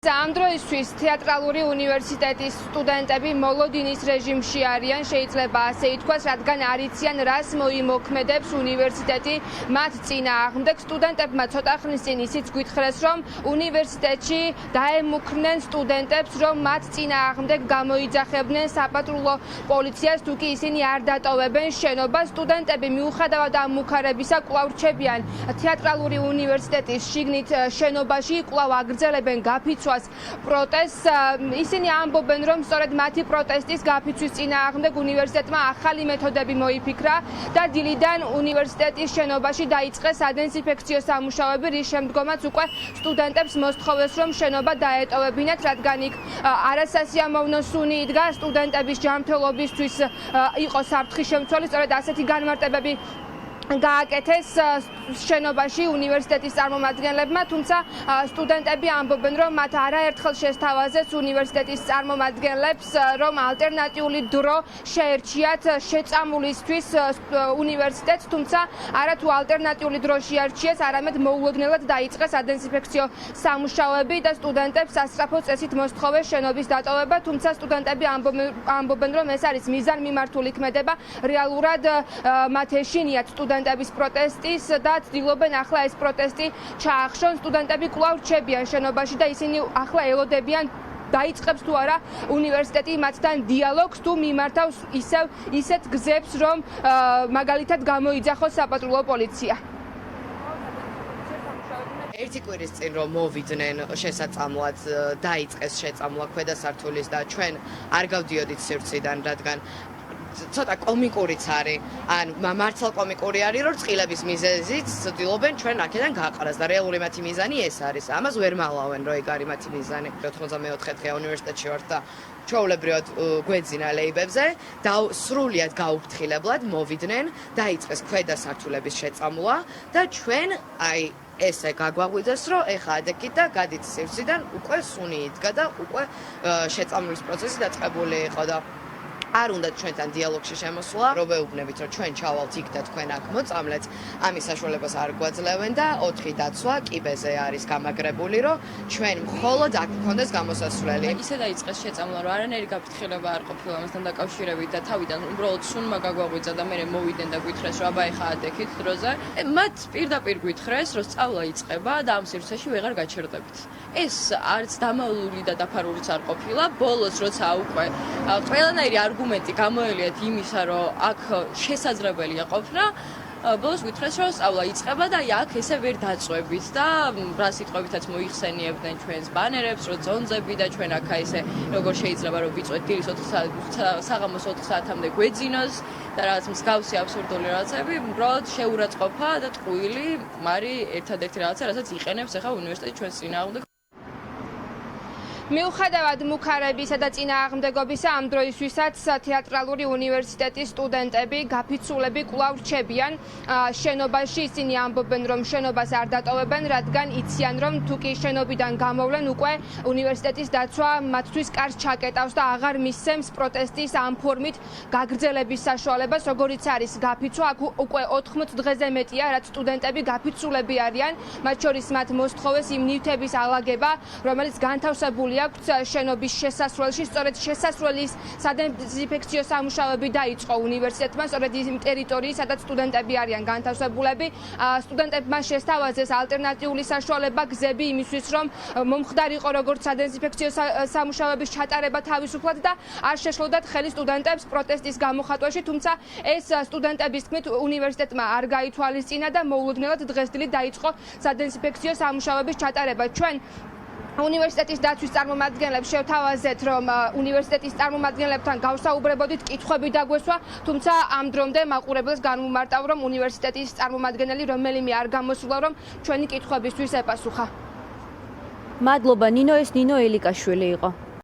ამ დროისთვის თეატრალური უნივერსიტეტის სტუდენტები მოლოდინის რეჟიმში არიან, შეიძლება ასე ითქვას, რადგან არ იციან, რას მოიმოქმედებს უნივერსიტეტი მათ წინააღმდეგ. სტუდენტებმა ცოტა ხნის წინ ისიც გვითხრეს, რომ უნივერსიტეტში დაემუქრნენ სტუდენტებს, რომ მათ წინააღმდეგ გამოიძახებდნენ საპატრულო პოლიციას, თუ კი ისინი არ დატოვებენ შენობას. სტუდენტები მიუხედავად ამ მუქარებისა კვლავ რჩებიან თეატრალური უნივერსიტეტის შიგნით შენობაში, კვლავ აგრძელებენ გაფიცვას პროტესტს. ისინი ამბობენ, რომ სწორედ მათი პროტესტის გაფიცვის წინააღმდეგ უნივერსიტეტმა ახალი მეთოდები მოიფიქრა და დილიდან უნივერსიტეტის შენობაში დაიწყეს სადეზინფექციო სამუშაოები, რის შემდგომაც უკვე სტუდენტებს მოსთხოვეს, რომ შენობა დაეტოვებინათ, რადგან იქ არასასიამოვნო სუნი იდგა სტუდენტების ჯანმრთელობისთვის იყო საფრთხის შემცველი, სწორედ ასეთი განმარტებები გააკეთეს შენობაში უნივერსიტეტის წარმომადგენლებმა, თუმცა სტუდენტები ამბობენ, რომ მათ არაერთხელ შესთავაზეს უნივერსიტეტის წარმომადგენლებს, რომ ალტერნატიული დრო შეერჩიათ შეწამულისთვის უნივერსიტეტს, თუმცა არა თუ ალტერნატიული დრო შეარჩიეს, არამედ მოულოდნელად დაიწყეს სადეზინფექციო სამუშაოები და სტუდენტებს სასწრაფო წესით მოსთხოვეს შენობის დატოვება, თუმცა სტუდენტები ამბობენ, რომ ეს არის მიზანმიმართული ქმედება, რეალურად მათ ეშინიათ სტუდენტების პროტესტის და ცდილობენ ახლა ეს პროტესტი ჩაახშონ. სტუდენტები კვლავ რჩებიან შენობაში და ისინი ახლა ელოდებიან დაიწყებს თუ არა უნივერსიტეტი მათთან დიალოგს, თუ მიმართავს ისეთ გზებს, რომ მაგალითად გამოიძახოს საპატრულო პოლიცია. ერთი კვირის წინ რომ მოვიდნენ შესაწამლად დაიწყეს შეწამლა ქვედა სართულის და ჩვენ არ გავდიოდით სივრციდან, რადგან ცოტა კომიკურიც არის, ან მართლა კომიკური არის, რომ წყილების მიზეზით ცდილობენ ჩვენ აქედან გაყარას და რეალური მათი მიზანი ეს არის. ამას ვერ მალავენ, რომ ეგ არის მათი მიზანი. 94 დღეა უნივერსიტეტში ვართ და ჩვეულებრივად გვეძინა ლეიბებზე და სრულიად გაუფრთხილებლად მოვიდნენ, დაიწყეს ქვედა სართულების შეწამლა და ჩვენ ესე გაგვაღვიძეს, რომ ეხა ადეკით და გადით სივრციდან უკვე სუნი იდგა და უკვე შეწამლის პროცესი დაწყებული იყო და არ უნდა ჩვენთან დიალოგში შემოსვლა, რომ ვეუბნებით, რომ ჩვენ ჩავალთ იქ და თქვენ აქ მოწამლეთ, ამის საშუალებას არ გვაძლევენ და 4 დაცვა კიბეზე არის გამაგრებული, რომ ჩვენ მხოლოდ აქ გქონდეს გამოსასვლელი. ისე დაიწყეს შეწამლა, რომ არანაირი გაფრთხილება არ ყოფილა ამასთან დაკავშირებით და თავიდან უბრალოდ სუნმა გაგვაღვიძა და მერე მოვიდნენ და გვითხრეს, რომ აბა ეხა ადექით დროზე. მათ პირდაპირ გვითხრეს, რომ სწავლა იწყება და ამ სივრცეში ვეღარ გაჩერდებით. ეს არც დამალული და დაფარულიც არ ყოფილა, ბოლოს როცა უკვე ყველანაირი არგუმენტი გამოელიათ იმისა, რომ აქ შესაძლებელია ყოფნა, ბოლოს გითხრეს, რომ სწავლა იწყება და აქ ესე ვერ დაწვევით და რა სიტყვებითაც მოიხსენიებდნენ ჩვენს ბანერებს, რომ ძონძები და ჩვენ აქ ესე როგორ შეიძლება რომ ვიწვეთ დილის 4 საღამოს 4 საათამდე გვეძინოს და რაღაც მსგავსი აბსურდული რაღაცები, უბრალოდ შეურაცხყოფა და ტყუილი არის ერთადერთი რაღაცა, რასაც იყენებს ახლა უნივერსიტეტი ჩვენს წინააღმდეგ. მიუხედავად მუქარებისა და წინააღმდეგობისა, ამ დროისთვისაც თეატრალური უნივერსიტეტის სტუდენტები გაფიცულები კვლავ რჩებიან შენობაში. ისინი ამბობენ, რომ შენობას არ დატოვებენ, რადგან იციან, რომ თუ კი შენობიდან გამოვლენ, უკვე უნივერსიტეტის დაცვა მათთვის კარს ჩაკეტავს და აღარ მისცემს პროტესტის ამ ფორმით გაგრძელების საშუალებას, როგორიც არის გაფიცვა. აქ უკვე 80 დღეზე მეტია, რაც სტუდენტები გაფიცულები არიან, მათ შორის მათ მოსთხოვეს იმ ნივთების ალაგება, რომელიც განთავსებულია შენობის შესასვლელში. სწორედ შესასვლელის სადეზინფექციო სამუშაოები დაიწყო უნივერსიტეტმა, სწორედ იმ ტერიტორიის, სადაც სტუდენტები არიან განთავსებულები. სტუდენტებმა შესთავაზეს ალტერნატიული საშუალება, გზები იმისთვის, რომ მომხდარიყო როგორც სადეზინფექციო სამუშაოების ჩატარება თავისუფლად და არ შეშლოდათ ხელი სტუდენტებს პროტესტის გამოხატვაში, თუმცა ეს სტუდენტების თქმით უნივერსიტეტმა არ გაითვალისწინა და მოულოდნელად დღესდღეობით დაიწყო სადეზინფექციო სამუშაოების ჩატარება. ჩვენ უნივერსიტეტის დაცვის წარმომადგენლებს შევთავაზეთ, რომ უნივერსიტეტის წარმომადგენლებთან გავსაუბრებოდით, კითხვები დაგვესვა, თუმცა ამ დრომდე მაყურებელს განვუმარტავ, რომ უნივერსიტეტის წარმომადგენელი რომელიმე არ გამოსულა, რომ ჩვენი კითხვებისთვის ეპასუხა. მადლობა ნინო, ეს ნინო ელიკაშვილი იყო.